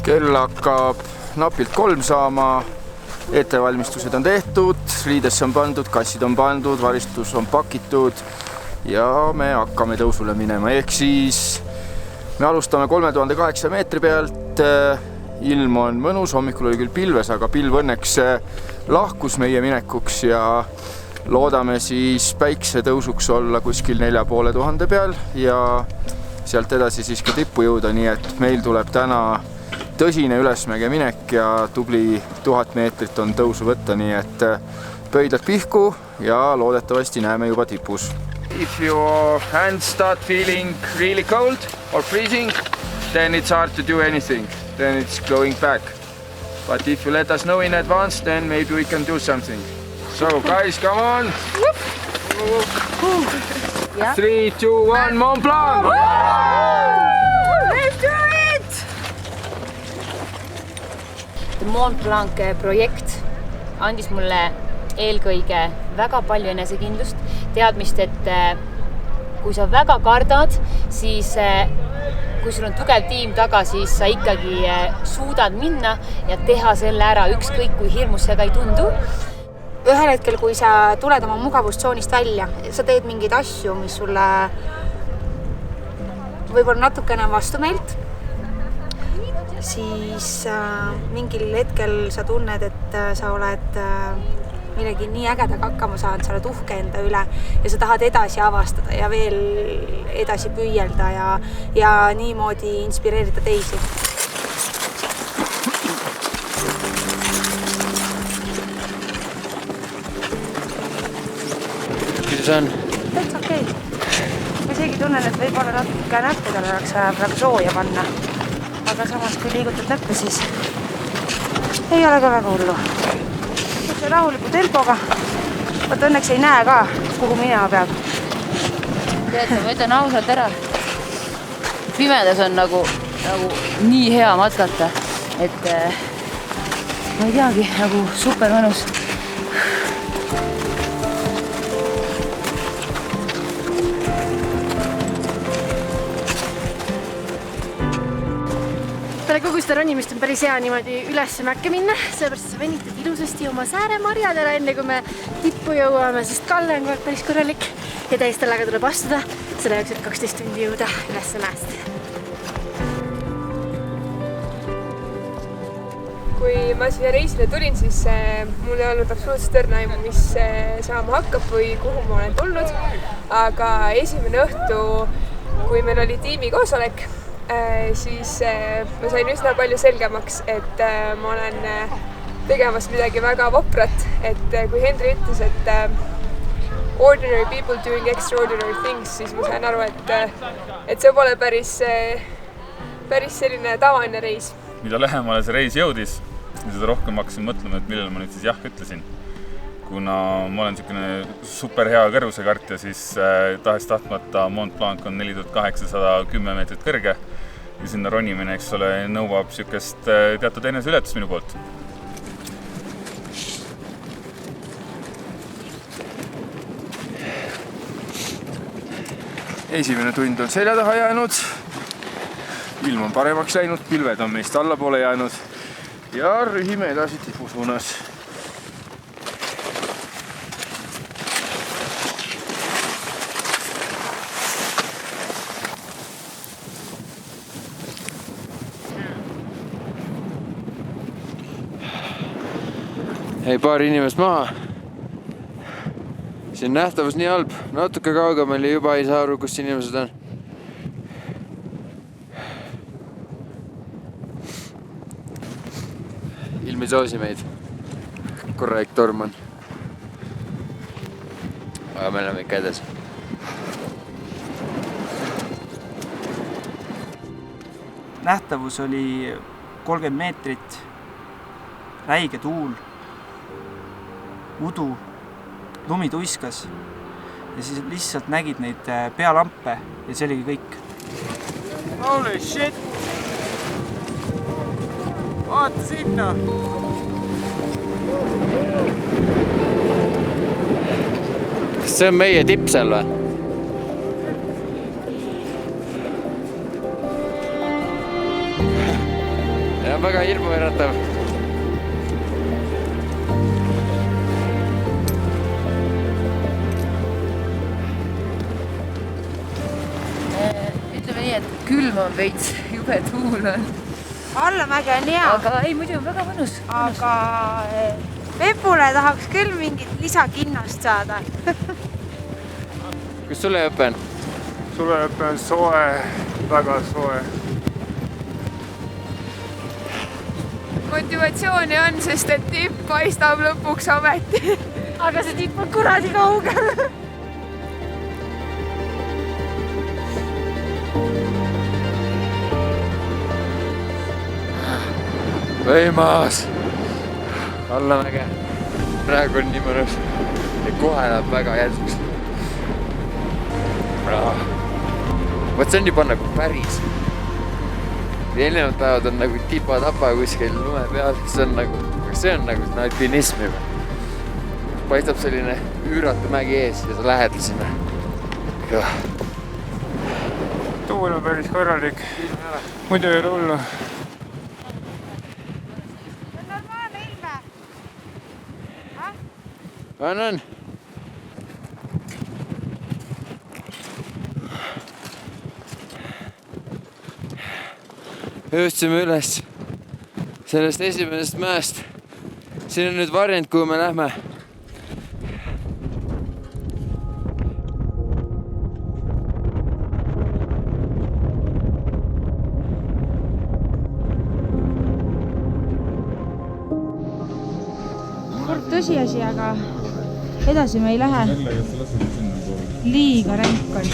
Kell hakkab napilt 3 saama, ettevalmistused on tehtud, riidesse on pandud, kassid on pandud, varistus on pakitud ja me hakkame tõusule minema. Ehk siis me alustame 3800 meetri pealt, ilm on mõnus, hommikul oli küll pilves, aga pilv õnneks lahkus meie minekuks ja loodame siis päiksetõusuks olla kuskil 4500 peal ja sealt edasi siis ka tippu jõuda, nii et meil tuleb täna tõsine ülesmäge minek ja tubli 1000 meetrit on tõusu võtta, nii et pöidlad pihku ja loodetavasti näeme juba tipus. If your hands start feeling really cold or freezing, then it's hard to do anything. Then it's going back. But if you let us know in advance, then maybe we can do something. So guys, come on! 3, 2, 1, Mont Blanc! Let's do it! Mont Blanc projekt andis mulle eelkõige väga palju enesekindlust, teadmist, et kui sa väga kardad, siis kui sul on tugev tiim taga, siis sa ikkagi suudad minna ja teha selle ära, ükskõik kui hirmus see ka ei tundu. Ühel hetkel, kui sa tuled oma mugavustsoonist välja, sa teed mingeid asju, mis sulle võib-olla natukene vastumeelt, siis mingil hetkel sa tunned, et sa oled millegi nii ägedaga hakkama saanud, sa oled uhke enda üle ja sa tahad edasi avastada ja veel edasi püüelda ja niimoodi inspireerida teisi. Kuidas on? Täitsa okei. Ma isegi tunnen, et võib-olla natuke näppedel oleks praegu sooja panna. Aga samas, kui liigutad näppe, siis ei ole ka väga hullu. See rahuliku tempoga. Vaat õnneks ei näe ka, kuhu minema peab. Tead, ma ütlen ausalt ära. Pimedas on nagu nii hea matkata, et ma ei teagi, nagu super mõnus. Peale kogu seda ronimist on päris hea niimoodi üles mäkke minna, seepärast sa venitad ilusasti oma sääremarjadele enne, kui me tippu jõuame, sest Kalle on päris korralik ja täistallaga tuleb astuda, selle jaoks, et 12 tundi jõuda üles mäest. Kui ma siia reisile tulin, siis mul ei olnud absoluutselt õrna aimu, mis saama hakkab või kuhu ma olen tulnud, aga esimene õhtu, kui meil oli tiimi koosolek, siis ma sain üsna palju selgemaks, et ma olen tegemas midagi väga vaprat, et kui Henri ütles, et ordinary people doing extraordinary things, siis ma sain aru, et see pole päris selline tavaline reis. Mida lähemale see reis jõudis, seda rohkem hakkasin mõtlema, et millele ma nüüd siis jah ütlesin. Kuna ma olen niisugune super hea kõrvusekartja, siis tahes-tahtmata Mont Blanc on 4810 meetrit kõrge ja sinna ronimine, eks ole, nõuab niisugust teatud eneseületust minu poolt. Esimene tund on selja taha jäänud, ilm on paremaks läinud, pilved on meist allapoole jäänud ja rühime edasi tipu suunas. Ei, paar inimest maha. See on nähtavus nii halb. Natuke kaugemal ja juba ei saa aru, kus inimesed on. Ilm ei soosi meid. Korralik torm on. Aga me oleme ikka edes. Nähtavus oli 30 meetrit. Räige tuul. Udu, lumi tuiskas ja siis lihtsalt nägid neid pealampe ja see oligi kõik. Holy shit! Vaata sinna! Kas see on meie tipp seal või? Ja hirmuäratav. Ütleme nii, et külm on veits, jube tuul on. Allamäge on hea. Aga ei, muidu on väga mõnus. Aga Pepule tahaks küll mingit lisakinnast saada. Kus suleõpe on? Suleõpe on soe, väga soe. Motivatsiooni on, sest et tipp paistab lõpuks ameti. Aga see tipp on kuradi kaugel. Võimas! Allamäge. Praegu on nii mõnus. Ja kohe läheb väga järsuks. Võt see on juba nagu päris. Eelnevad päevad on nagu tipa-tapa kuskil lume peal. See on nagu alpinism juba. Paistab selline üüratu mägi ees ja sa lähed sinna. Tuul on päris korralik. Muidu ei ole hullu. On. Jõudsime üles sellest esimesest mäest. Siin on nüüd variant, kuhu me lähme. Kurb tõsiasi, aga edasi me ei lähe. Liiga ränk on.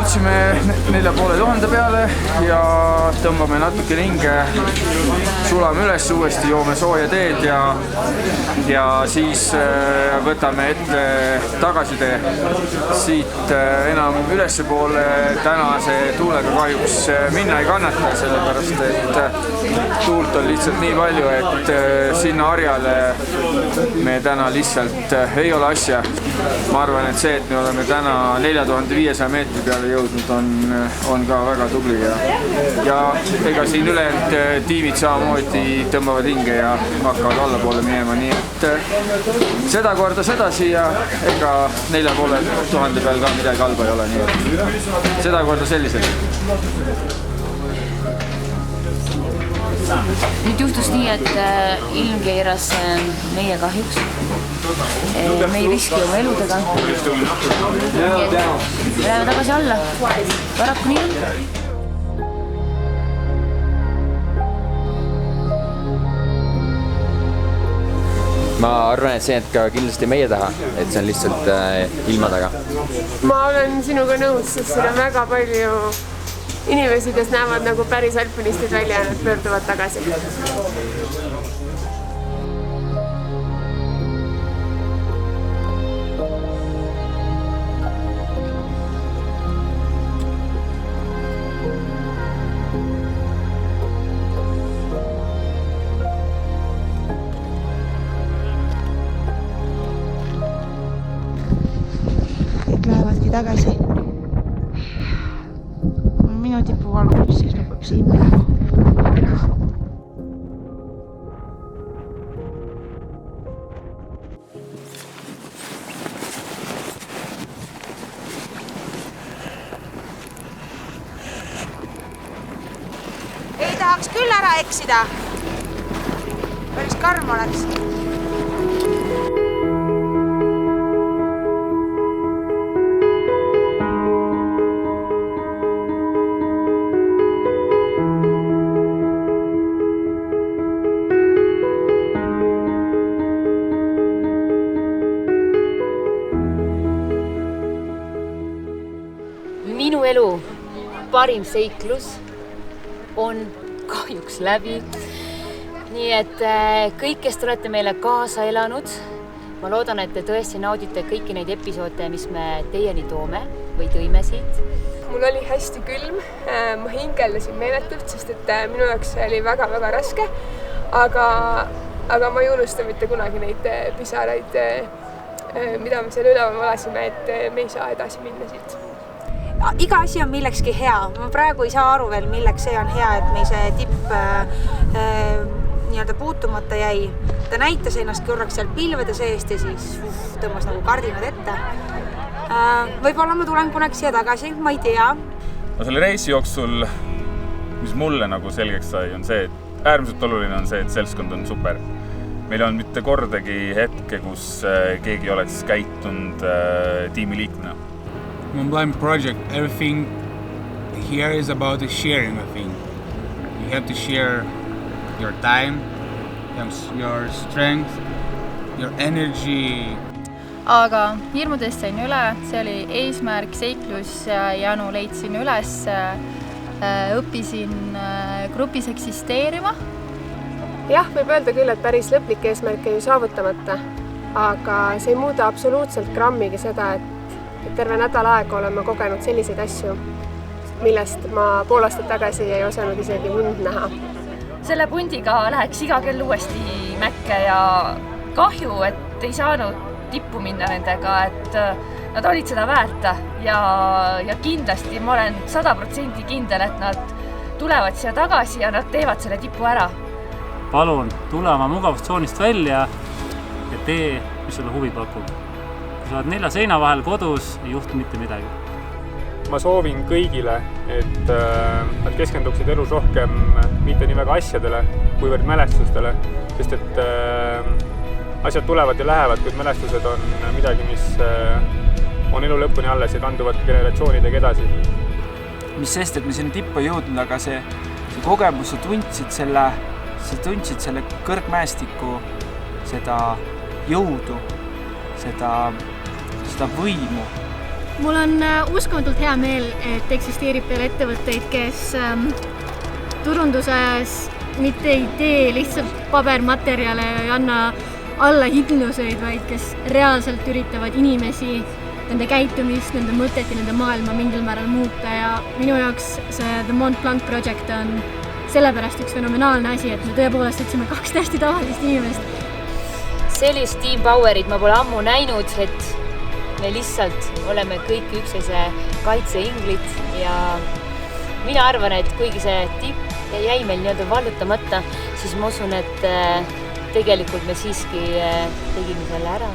Jõudsime 4500 peale ja tõmbame natuke ringe, sulame üles uuesti, joome sooja teed ja siis võtame ette tagasitee. Siit enam ülesse poole tänase tuulega kahjuks minna ei kannata, sellepärast et tuult on lihtsalt nii palju, et sinna harjale me täna lihtsalt ei ole asja. Ma arvan, et see, et me oleme täna 4500 meetri peale jõudnud, on ka väga tubli ja ega siin ülejäänud tiimid samamoodi tõmbavad hinge ja hakkavad allapoole minema, nii et seda korda sedasi ja ega 4500 peal ka midagi halba ei ole, nii et seda korda selliselt. Nüüd juhtus nii, et ilm keeras meie kahjuks. Me ei riski oma eludega. Nii et me läheme tagasi alla. Paraku nii on. Ma arvan, et see jääb ka kindlasti meie taha, et see on lihtsalt ilma taga. Ma olen sinuga nõus, sest siin on väga palju inimesi, kes näevad nagu päris alpinistid välja ja nad pöörduvad tagasi. Kõik lähevadki tagasi. Minu tipu valgub, siis lõpeb siin praegu. Ei tahaks küll ära eksida. Päris karm oleks. Minu elu parim seiklus on kahjuks läbi. Nii et kõik, kes te olete meile kaasa elanud, ma loodan, et te tõesti naudite kõiki neid episoode, mis me teieni toome või tõime siit. Mul oli hästi külm, ma hingeldasin meeletult, sest et minu jaoks oli väga-väga raske, aga ma ei unusta mitte kunagi neid pisaraid, mida me seal üleval valasime, et me ei saa edasi minna siit. Iga asi on millekski hea. Ma praegu ei saa aru veel, milleks see on hea, et meil see tipp nii-öelda puutumata jäi. Ta näitas ennast korraks seal pilvede seest ja siis tõmbas nagu kardinad ette. Võib-olla ma tulen kunagi siia tagasi, ma ei tea. No selle reisi jooksul, mis mulle nagu selgeks sai, on see, et äärmiselt oluline on see, et seltskond on super. Meil on mitte kordagi hetke, kus keegi oleks käitunud tiimiliikmena. Mont Blanc project, everything here is about the sharing, I think. You have to share your time, your strength, your energy. Aga hirmudest sain üle, see oli eesmärk, seiklus ja Janu leidsin üles, õppisin grupis eksisteerima. Jah, võib öelda küll, et päris lõplik eesmärk ei saavutamata, aga see ei muuda absoluutselt grammigi seda, et terve nädal aega oleme kogenud selliseid asju, millest ma pool aastat tagasi ei osanud isegi und näha. Selle pundiga läheks iga kell uuesti mäkke ja kahju, et ei saanud tippu minna nendega, et nad olid seda väärta ja kindlasti ma olen 100% kindel, et nad tulevad siia tagasi ja nad teevad selle tipu ära. Palun, tule oma mugavustsoonist välja ja tee, mis sulle huvi pakub. Kui sa oled 4 seina vahel kodus, ei juhtu mitte midagi. Ma soovin kõigile, et nad keskenduksid elus rohkem mitte nii väga asjadele, kuivõrd mälestustele, sest et asjad tulevad ja lähevad, kuid mälestused on midagi, mis on elu lõpuni alles ja kanduvad generatsioonidega edasi. Mis sest, et me sinna tippu ei jõudnud, aga see kogemus, sa tundsid selle kõrgmäestiku, seda jõudu, seda võimu. Mul on uskumatult hea meel, et eksisteerib veel ettevõtteid, kes turundusajas mitte ei tee lihtsalt pabermaterjale ja ei anna alla hipnoseid, vaid kes reaalselt üritavad inimesi, nende käitumist, nende mõtet ja nende maailma mingil määral muuta ja minu jaoks see The Mont Blanc project on sellepärast üks fenomenaalne asi, et me tõepoolest otsime 2 täiesti tavalist inimest. Sellist team powerit ma pole ammu näinud, et me lihtsalt oleme kõik üksteise kaitseinglid ja mina arvan, et kuigi see tipp jäi meil nii-öelda vallutamata, siis ma usun, et tegelikult me siiski tegime selle ära.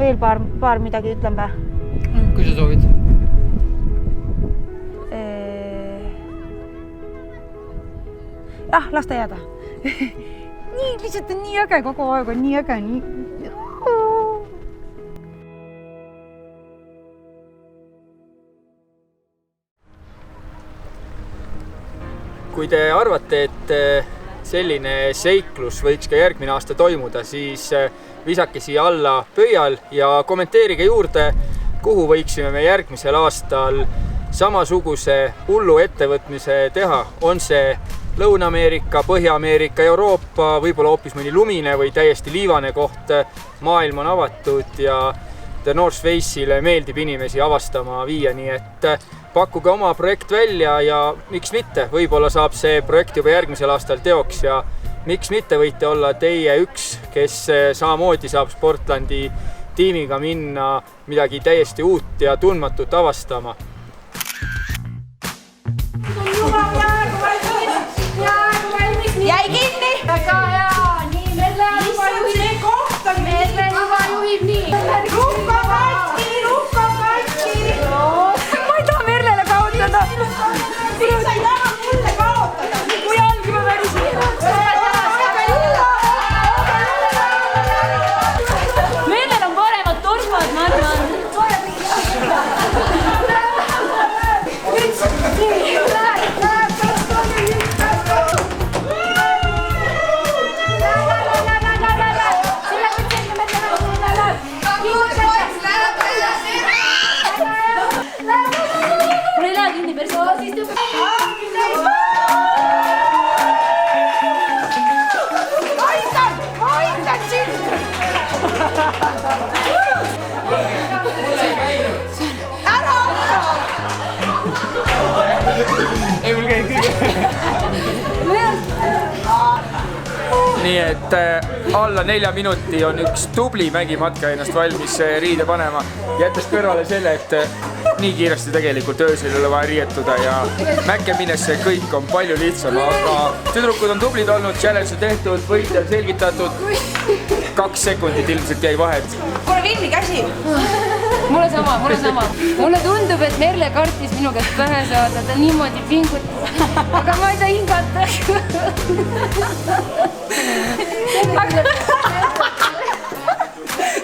Veel paar midagi ütlen pä? Kui sa soovid. Jah, las ta jääda. Lihtsalt on nii äge, kogu aeg on nii äge. Kui te arvate, et selline seiklus võiks ka järgmine aasta toimuda, siis visake siia alla pöial ja kommenteerige juurde, kuhu võiksime me järgmisel aastal samasuguse hullu ettevõtmise teha. On see Lõuna-Ameerika, Põhja-Ameerika, Euroopa, võib-olla hoopis mõni lumine või täiesti liivane koht. Maailm on avatud ja The North Face'ile meeldib inimesi avastama viia, nii et pakkuge oma projekt välja ja miks mitte, võib-olla saab see projekt juba järgmisel aastal teoks ja miks mitte võite olla teie üks, kes samamoodi saab Sportlandi tiimiga minna midagi täiesti uut ja tundmatut avastama. Jäi kinni! Väga hea! Nii, Merle juba juhib. Merle juba juhib nii. Rukka katki! Ma ei taha Merlele kaotada. Miks sa ei taha mulle kaotada? Kui ongi ma päris Merlel on paremad tormad, ma arvan. Mul ei lähe kinni päris Aitan sind! Ära hakka! Ei, mul käib nii et alla 4 minuti on üks tubli mägimatka ennast valmis riide panema, jättes kõrvale selle, et nii kiiresti tegelikult öösel ei ole vaja riietuda ja mäkke minnes see kõik on palju lihtsam, aga tüdrukud on tublid olnud, challenge on tehtud, võitja on selgitatud, 2 sekundit ilmselt jäi vahet. Kuule kinni käsi! Mulle sama. Mulle tundub, et Merle kartis minu käest pähe saada, ta niimoodi pingutas, aga ma ei saa hingata.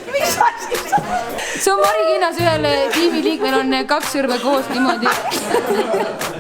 Mis asi? See on Mari Kinnas, ühel tiimiliikmel on 2 sõrme koos niimoodi.